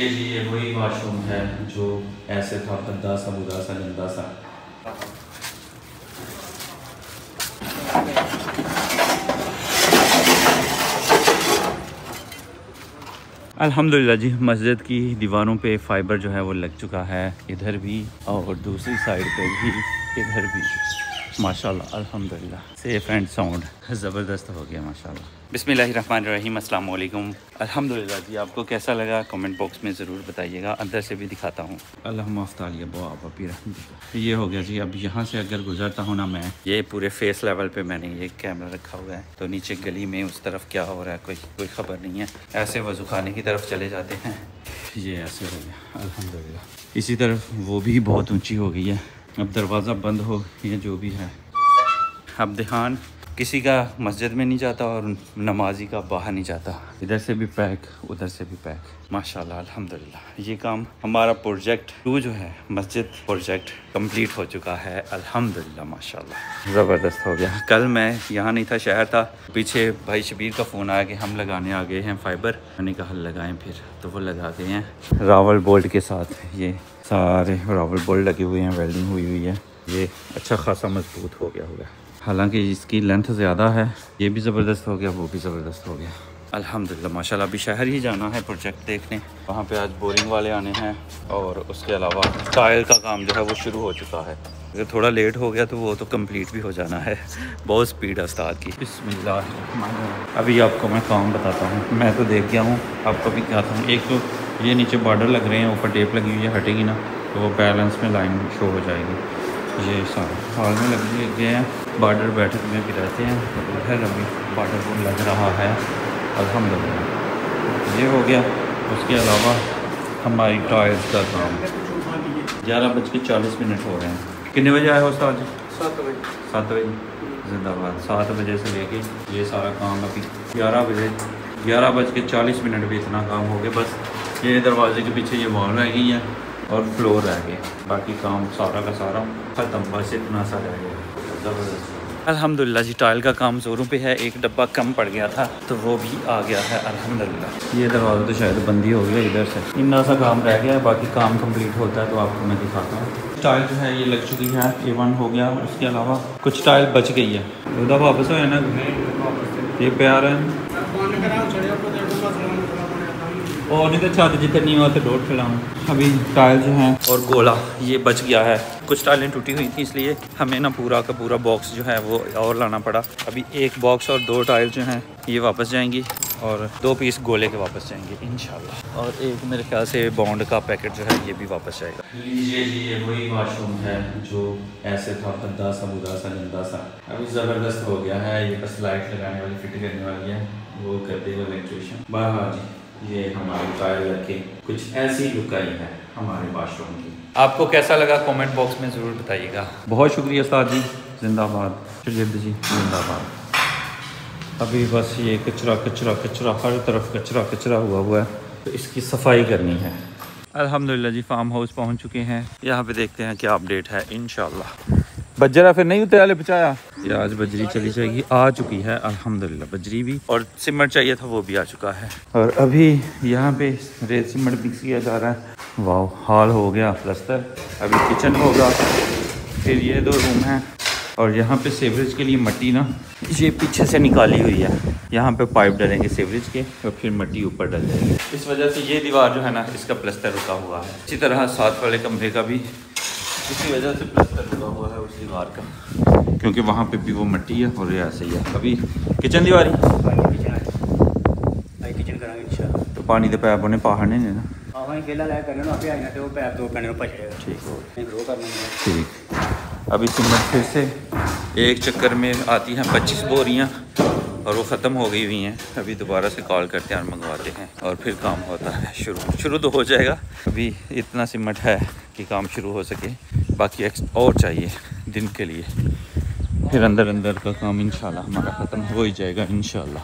लीजिए जी, ये वही वाशरूम है जो ऐसे था, गंदा सा, बुरा सा, गंदा सा। अल्हम्दुलिल्लाह जी, मस्जिद की दीवारों पे फाइबर जो है वो लग चुका है, इधर भी और दूसरी साइड पे भी, इधर भी। माशाल्लाह अल्हम्दुलिल्लाह, सेफ एंड साउंड ज़बरदस्त हो गया माशाल्लाह। बिस्मिल्लाहिर्रहमानिर्रहीम, अस्सलाम वालेकुम। अल्हम्दुलिल्लाह जी, आपको कैसा लगा कमेंट बॉक्स में ज़रूर बताइएगा। अंदर से भी दिखाता हूँ। ये हो गया जी। अब यहाँ से अगर गुजरता हूँ ना मैं, ये पूरे फेस लेवल पे मैंने ये कैमरा रखा हुआ है, तो नीचे गली में उस तरफ क्या हो रहा है कोई ख़बर नहीं है। ऐसे वज़ू खाने की तरफ चले जाते हैं। ये ऐसे हो गया अल्हम्दुलिल्लाह। इसी तरफ वो भी बहुत ऊँची हो गई है। अब दरवाज़ा बंद हो या जो भी है, अब ध्यान किसी का मस्जिद में नहीं जाता और नमाजी का बाहर नहीं जाता। इधर से भी पैक, उधर से भी पैक। माशाल्लाह अल्हम्दुलिल्लाह। ये काम हमारा प्रोजेक्ट 2 जो है, मस्जिद प्रोजेक्ट कंप्लीट हो चुका है अल्हम्दुलिल्लाह माशाल्लाह। ज़बरदस्त हो गया। कल मैं यहाँ नहीं था, शहर था। पीछे भाई शबीर का फ़ोन आया कि हम लगाने आ गए हैं फाइबर। मैंने कहा लगाएँ फिर, तो वो लगा गए हैं रावल बोल्ट के साथ। ये सारे रावल बोल्ट लगे हुए हैं, वेल्डिंग हुई है। ये अच्छा खासा मजबूत हो गया होगा। हालांकि इसकी लेंथ ज़्यादा है। ये भी ज़बरदस्त हो गया, वो भी ज़बरदस्त हो गया अल्हम्दुलिल्लाह माशाल्लाह। अभी शहर ही जाना है प्रोजेक्ट देखने, वहाँ पे आज बोरिंग वाले आने हैं और उसके अलावा टाइल का काम जो है वो शुरू हो चुका है। अगर थोड़ा लेट हो गया तो वो तो कंप्लीट भी हो जाना है। बहुत स्पीड है उस्ताद की। बिस्मिल्लाह। अभी आपको मैं काम बताता हूँ। मैं तो देख गया हूँ, आपको भी कहता हूँ। एक तो ये नीचे बॉर्डर लग रहे हैं, ऊपर टेप लगी हुई है, हटेगी ना तो वो बैलेंस में लाइन शो हो जाएगी। ये सारे हॉल में लग गए हैं, बॉर्डर बैठक में भी रहते हैं, तो उधर अभी बॉर्डर वो लग रहा है अल्हम्दुलिल्लाह। ये हो गया। उसके अलावा हमारी टायर्स का काम 11:40 हो रहे हैं। कितने बजे आए हो उस्ताद जी? 7 बजे जिंदाबाद। 7 बजे से लेके ये सारा काम अभी 11:40 भी इतना काम हो गया। बस ये दरवाजे के पीछे ये वॉल रह गई है और फ्लोर रह गए, बाकी काम सारा का सारा ख़त्म। बस इतना सा रह गया। ज़बरदस्त अल्हम्दुलिल्लाह जी। टाइल का काम ज़ोरों पे है। एक डब्बा कम पड़ गया था तो वो भी आ गया है अल्हम्दुलिल्लाह। ये दरवाज़ा तो शायद बंद ही हो गया, इधर से इतना सा काम रह गया है। बाकी काम कंप्लीट होता है तो आपको मैं दिखाता हूँ। टाइल जो है ये लग चुकी है, A1 हो गया। उसके अलावा कुछ टाइल बच गई है। उधर वापस हो ना, ये प्यार है और नहीं तो छत जितने नहीं हुआ तो डोट खिलाऊँ। अभी टाइल जो हैं और गोला ये बच गया है। कुछ टाइलें टूटी हुई थी, इसलिए हमें ना पूरा का पूरा बॉक्स जो है वो और लाना पड़ा। अभी एक बॉक्स और 2 टाइल जो हैं ये वापस जाएंगी और 2 पीस गोले के वापस जाएंगे इंशाल्लाह। और एक मेरे ख्याल से बॉन्ड का पैकेट जो है ये भी वापस जाएगा। लीजिए जी, ये वही वाशरूम है जो ऐसे था, गंदा सा, बुरा सा, गंदा सा। अभी ज़बरदस्त हो गया है। ये बस लाइट लगाने वाली, फिट करने वाली है, वो कर देगा इलेक्ट्रिशियन। बाहर जी ये हमारी टाइल रखे, कुछ ऐसी लुक आई है हमारे वाशरूम की। आपको कैसा लगा कमेंट बॉक्स में ज़रूर बताइएगा। बहुत शुक्रिया उस्ताद जी, जिंदाबाद। शजीद जी जिंदाबाद। अभी बस ये कचरा कचरा कचरा, हर तरफ कचरा कचरा हुआ है, तो इसकी सफाई करनी है। अल्हम्दुलिल्लाह जी, फार्म हाउस पहुंच चुके हैं। यहाँ पे देखते हैं क्या अपडेट है इंशाल्लाह। बजरा फिर नहीं उतरे वाले बचाया। ये आज बजरी चली जाएगी, आ चुकी है अल्हम्दुलिल्लाह बजरी भी। और सीमेंट चाहिए था वो भी आ चुका है। और अभी यहाँ पे रेत सीमेंट मिक्स किया जा रहा है। वाह, हॉल हो गया प्लस्तर। अभी किचन होगा, फिर ये 2 रूम हैं। और यहाँ पे सीवरेज के लिए मट्टी ना ये पीछे से निकाली हुई है। यहाँ पे पाइप डालेंगे सीवरेज के और फिर मट्टी ऊपर डल जाएगी। इस वजह से ये दीवार जो है ना, इसका प्लस्तर रुका हुआ है। इसी तरह साथ वाले कमरे का भी इसी वजह से प्लस्तर रुका हुआ है उस दीवार का, क्योंकि वहाँ पे भी वो मट्टी है और ये ऐसे ही है। अभी किचन दीवारी किचन करांगे इंशाल्लाह। तो पानी के पैप उन्हें बाहर नहीं देना। ठीक। अभी सीमेंट फिर से एक चक्कर में आती हैं 25 बोरियाँ और वो ख़त्म हो गई हुई हैं। अभी दोबारा से कॉल करते हैं और मंगवाते हैं और फिर काम होता है शुरू तो हो जाएगा। अभी इतना सीमेंट है कि काम शुरू हो सके, बाकी और चाहिए दिन के लिए। फिर अंदर का काम इंशाल्लाह हमारा ख़त्म हो ही जाएगा इंशाल्लाह।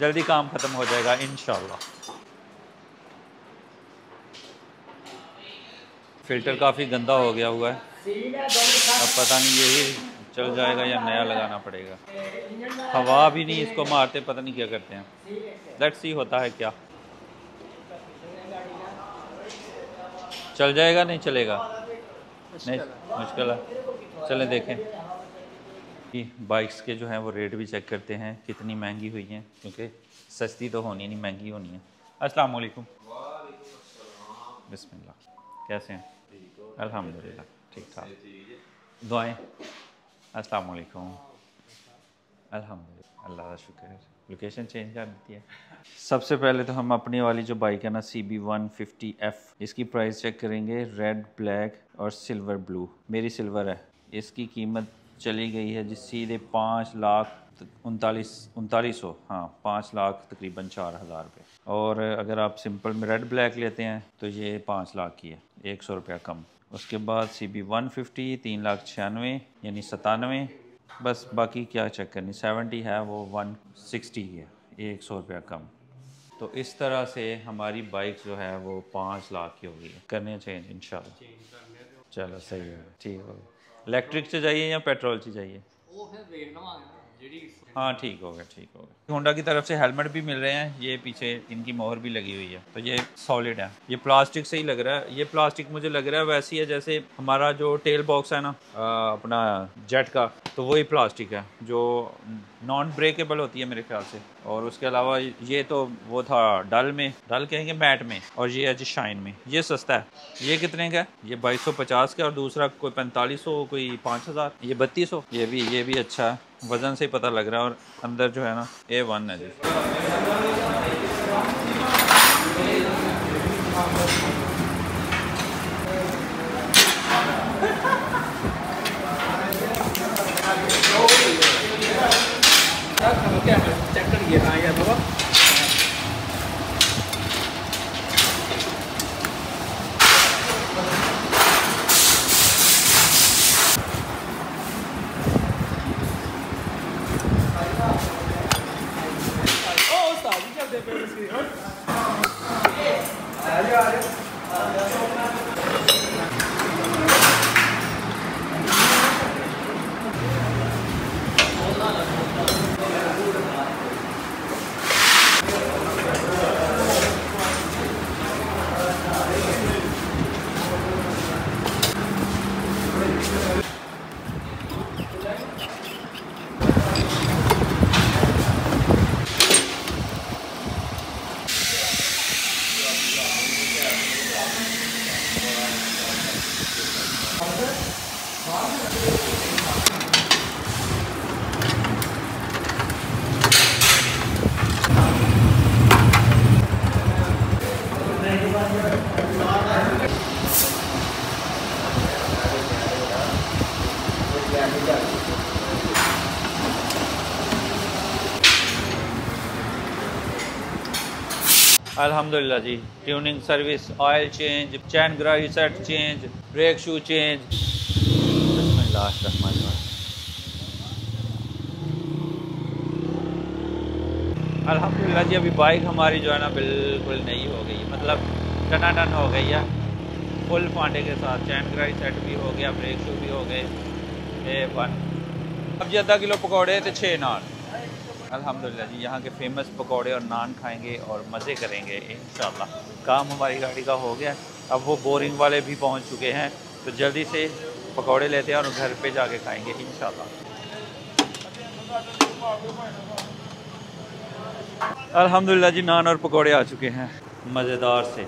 जल्दी काम ख़त्म हो जाएगा इंशाल्लाह। फ़िल्टर काफ़ी गंदा हो गया हुआ है, अब पता नहीं यही चल जाएगा या नया लगाना पड़ेगा। हवा भी नहीं इसको मारते, पता नहीं क्या करते हैं। लेट्स सी होता है क्या। चल जाएगा नहीं चलेगा, नहीं मुश्किल है। चलें देखें कि बाइक्स के जो हैं वो रेट भी चेक करते हैं कितनी महंगी हुई हैं, क्योंकि सस्ती तो होनी नहीं, महंगी होनी है। अस्सलाम वालेकुम। बिस्मिल्लाह। कैसे हैं? अल्हम्दुलिल्लाह ठीक ठाक। दुआएं। अस्सलाम वालेकुम। अल्हम्दुलिल्लाह, अल्लाह का शुक्र है। लोकेशन चेंज कर देती है। सबसे पहले तो हम अपनी वाली जो बाइक है ना CB150F, इसकी प्राइस चेक करेंगे। रेड, ब्लैक और सिल्वर ब्लू। मेरी सिल्वर है। इसकी कीमत चली गई है जी सीधे 5,39,999, हाँ 5,00,000 तकरीबन 4,000 रुपये। और अगर आप सिंपल में रेड ब्लैक लेते हैं तो ये 5,00,000 की है, 100 रुपया कम। उसके बाद CB150 3,96,000 यानी 97। बस बाकी क्या चेक करनी, 70 है वो 160 है, 100 रुपया कम। तो इस तरह से हमारी बाइक जो है वो 5,00,000 की होगी। करने चेंज इंशाल्लाह। चलो सही है, ठीक है। इलेक्ट्रिक से चाहिए या पेट्रोल से चाहिए? हाँ ठीक हो गया, ठीक हो गया। होंडा की तरफ से हेलमेट भी मिल रहे हैं, ये पीछे इनकी मोहर भी लगी हुई है, तो ये सॉलिड है। ये प्लास्टिक से ही लग रहा है, ये प्लास्टिक मुझे लग रहा है वैसी है जैसे हमारा जो टेल बॉक्स है ना अपना जेट का, तो वही प्लास्टिक है जो नॉन ब्रेकेबल होती है मेरे ख्याल से। और उसके अलावा ये तो वो था डल में, डल कहेंगे मैट में, और ये है जी शाइन में। ये सस्ता है। ये कितने का है? ये 2250 का, और दूसरा कोई 4500, कोई 5000, ये 3200। ये भी अच्छा है, वज़न से ही पता लग रहा है। और अंदर जो है ना A1 है जी। चेक करिए हाँ या तो अल्हम्दुलिल्लाह जी। ट्यूनिंग सर्विस, ऑयल चेंज, चैन ग्राही set change, brake shoe change. अल्हम्दुलिल्लाह जी। अभी बाइक हमारी जो है ना बिल्कुल नई हो गई, मतलब टनाटन हो गई है, फुल पांडे के साथ। चैन ग्राही सेट भी हो गया, ब्रेक शू भी हो गए, A1। अब जी 0.5 किलो पकौड़े तो 6 नान। अल्हम्दुलिल्लाह जी। यहाँ के फेमस पकौड़े और नान खाएंगे और मज़े करेंगे इंशाल्लाह। काम हमारी गाड़ी का हो गया, अब वो बोरिंग वाले भी पहुँच चुके हैं, तो जल्दी से पकौड़े लेते हैं और घर पे जाके खाएंगे इंशाल्लाह। अल्हम्दुलिल्लाह जी। नान और पकौड़े आ चुके हैं मज़ेदार से,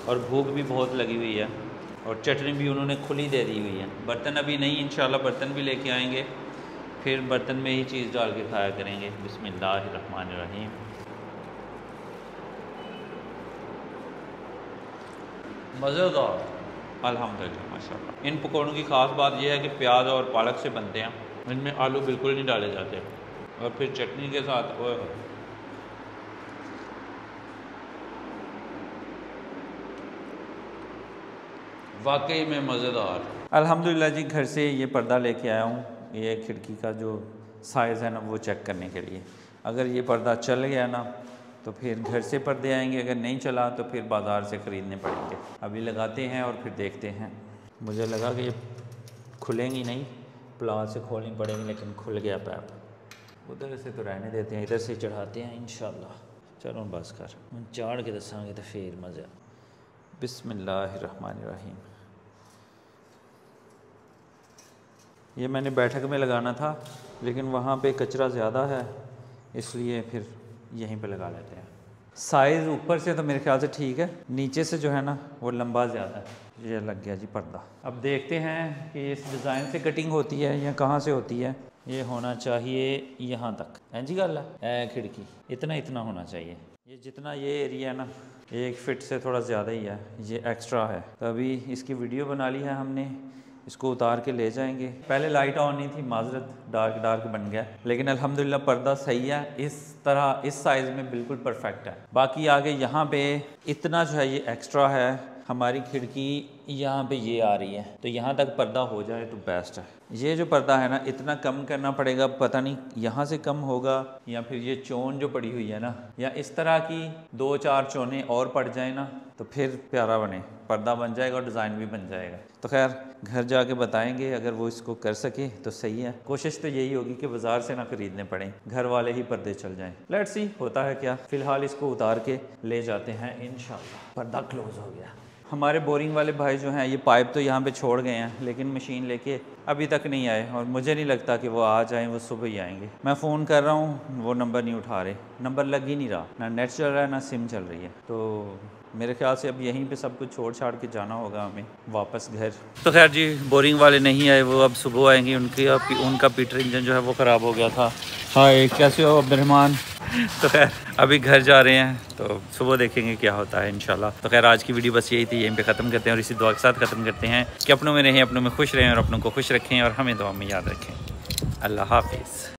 और भूख भी बहुत लगी हुई है, और चटनी भी उन्होंने खुली दे दी हुई है। बर्तन अभी नहीं, इंशाल्लाह बर्तन भी लेके आएंगे, फिर बर्तन में ही चीज़ डाल के खाया करेंगे। बिस्मिल्लाहिर्रहमानिर्रहीम। मज़ेदार अल्हम्दुलिल्लाह माशाल्लाह। इन पकौड़ों की ख़ास बात यह है कि प्याज और पालक से बनते हैं, इनमें आलू बिल्कुल नहीं डाले जाते, और फिर चटनी के साथ वाकई में मज़ेदार। अल्हम्दुलिल्लाह जी। घर से ये पर्दा लेके आया हूँ, ये खिड़की का जो साइज़ है ना वो चेक करने के लिए। अगर ये पर्दा चल गया ना तो फिर घर से पर्दे आएंगे, अगर नहीं चला तो फिर बाज़ार से ख़रीदने पड़ेंगे। अभी लगाते हैं और फिर देखते हैं। मुझे लगा कि ये खुलेंगी नहीं, प्लास से खोलनी पड़ेंगी, लेकिन खुल गया पैप। उधर से तो रहने देते हैं, इधर से चढ़ाते हैं इंशाल्लाह। चलो बस कर चाड़ के दसांगे तो फिर मज़ा। बिस्मिल्लाहिर्रहमानिर्रहीम। ये मैंने बैठक में लगाना था, लेकिन वहाँ पे कचरा ज़्यादा है, इसलिए फिर यहीं पे लगा लेते हैं। साइज़ ऊपर से तो मेरे ख्याल से ठीक है, नीचे से जो है ना वो लंबा ज़्यादा है। ये लग गया जी पर्दा। अब देखते हैं कि इस डिज़ाइन से कटिंग होती है या कहाँ से होती है। ये होना चाहिए यहाँ तक, हैं जी गल है, खिड़की इतना होना चाहिए। ये जितना ये एरिया है ना, 1 फीट से थोड़ा ज़्यादा ही है, ये एक्स्ट्रा है। तो अभी इसकी वीडियो बना ली है हमने, इसको उतार के ले जाएंगे। पहले लाइट ऑन नहीं थी, माजरत, डार्क बन गया, लेकिन अल्हम्दुलिल्लाह पर्दा सही है। इस तरह इस साइज़ में बिल्कुल परफेक्ट है। बाकी आगे यहाँ पे इतना जो है ये एक्स्ट्रा है। हमारी खिड़की यहाँ पे ये आ रही है, तो यहाँ तक पर्दा हो जाए तो बेस्ट है। ये जो पर्दा है ना, इतना कम करना पड़ेगा, पता नहीं यहाँ से कम होगा या फिर ये चोन जो पड़ी हुई है ना, या इस तरह की 2-4 चोनें और पड़ जाए ना, तो फिर प्यारा बने, पर्दा बन जाएगा और डिज़ाइन भी बन जाएगा। तो खैर घर जाके बताएंगे, अगर वो इसको कर सके तो सही है। कोशिश तो यही होगी कि बाज़ार से ना खरीदने पड़े, घर वाले ही पर्दे चल जाएं। लेट्स सी होता है क्या। फ़िलहाल इसको उतार के ले जाते हैं इंशाल्लाह। पर्दा क्लोज़ हो गया। हमारे बोरिंग वाले भाई जो हैं, ये पाइप तो यहाँ पे छोड़ गए हैं, लेकिन मशीन लेके अभी तक नहीं आए, और मुझे नहीं लगता कि वो आ जाएं, वो सुबह ही आएंगे। मैं फ़ोन कर रहा हूँ, वो नंबर नहीं उठा रहे, नंबर लग ही नहीं रहा, ना नेट चल रहा है ना सिम चल रही है। तो मेरे ख्याल से अब यहीं पे सब कुछ छोड़ छाड़ के जाना होगा हमें वापस घर। तो खैर जी, बोरिंग वाले नहीं आए, वो अब सुबह आएंगे। उनका पीटर इंजन जो है वो ख़राब हो गया था। हाय, कैसे हो अब्दुर्रहमान? तो खैर अभी घर जा रहे हैं, तो सुबह देखेंगे क्या होता है इंशाल्लाह। तो खैर आज की वीडियो बस यही थी, यहीं पे ख़त्म करते हैं और इसी दुआ के साथ ख़त्म करते हैं कि अपनों में रहें, अपनों में खुश रहें और अपनों को खुश रखें और हमें दुआ में याद रखें। अल्लाह हाफिज़।